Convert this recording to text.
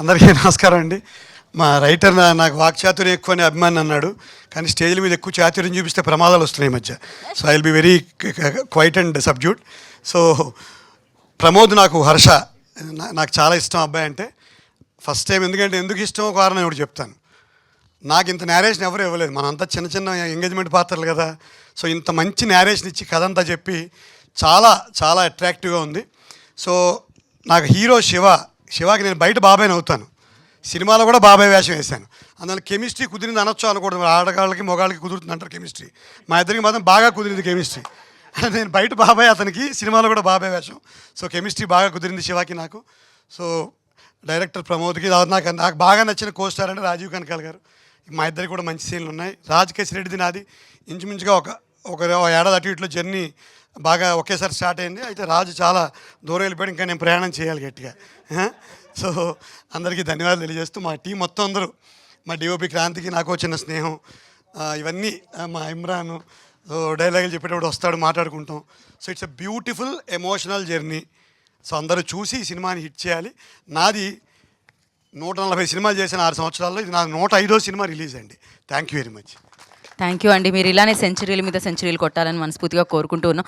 అందరికీ నమస్కారం అండి. మా రైటర్ నాకు వాక్చాతుర్యం ఎక్కువ అని అభిమాని అన్నాడు, కానీ స్టేజ్ల మీద ఎక్కువ చాతుర్యం చూపిస్తే ప్రమాదాలు వస్తున్నాయి ఈ మధ్య. So I will be very quiet and subdued. So Pramod నాకు హర్ష నాకు చాలా ఇష్టం అబ్బాయి అంటే. ఫస్ట్ టైం ఎందుకు ఇష్టమో కారణం ఒకటి చెప్తాను. నాకు ఇంత నేరేషన్ ఎవరు ఇవ్వలేదు, మనంతా చిన్న చిన్న ఎంగేజ్మెంట్ పాత్రలు కదా. సో ఇంత మంచి నేరేషన్ ఇచ్చి కథ అంతా చెప్పి చాలా చాలా అట్రాక్టివ్గా ఉంది. సో నాకు హీరో శివాకి నేను బయట బాబాయ్ని అవుతాను, సినిమాలో కూడా బాబాయ్ వేషం వేశాను. అందువల్ల కెమిస్ట్రీ కుదిరింది అనొచ్చు అనకూడదు, ఆడగాళ్ళకి మొగాళ్ళకి కుదురుతుంది అంటారు కెమిస్ట్రీ. మా ఇద్దరికి మాత్రం బాగా కుదిరింది కెమిస్ట్రీ. నేను బయట బాబాయ్, అతనికి సినిమాలో కూడా బాబాయ్ వేషం. సో కెమిస్ట్రీ బాగా కుదిరింది శివాకి నాకు. సో డైరెక్టర్ ప్రమోద్కి నాకు బాగా నచ్చిన కో స్టార్ అంటే రాజీవ్ కనకాల్ గారు. మా ఇద్దరికి కూడా మంచి సీన్లు ఉన్నాయి. రాజకేశ్ రెడ్డిది నాది ఇంచుమించుగా ఒక ఏడాది అటు ఇట్లో జర్నీ బాగా ఒకేసారి స్టార్ట్ అయింది. అయితే రాజు చాలా దూరం వెళ్ళిపోయాడు, ఇంకా నేను ప్రయాణం చేయాలి గట్టిగా. సో అందరికీ ధన్యవాదాలు తెలియజేస్తూ మా టీం మొత్తం అందరూ, మా డిఓపి క్రాంతికి నాకు చిన్న స్నేహం, ఇవన్నీ మా ఇమ్రాన్ డైలాగులు చెప్పేటప్పుడు వస్తాడు, మాట్లాడుకుంటాం. So it's a beautiful emotional journey. So అందరూ చూసి ఈ సినిమాని హిట్ చేయాలి. నాది 140 సినిమాలు చేసిన 6 సంవత్సరాల్లో ఇది నా 105వ సినిమా రిలీజ్ అండి. Thank you very much. Thank you అండి. మీరు ఇలానే సెంచరీల మీద సెంచరీలు కొట్టాలని మనస్ఫూర్తిగా కోరుకుంటూ ఉన్నాం.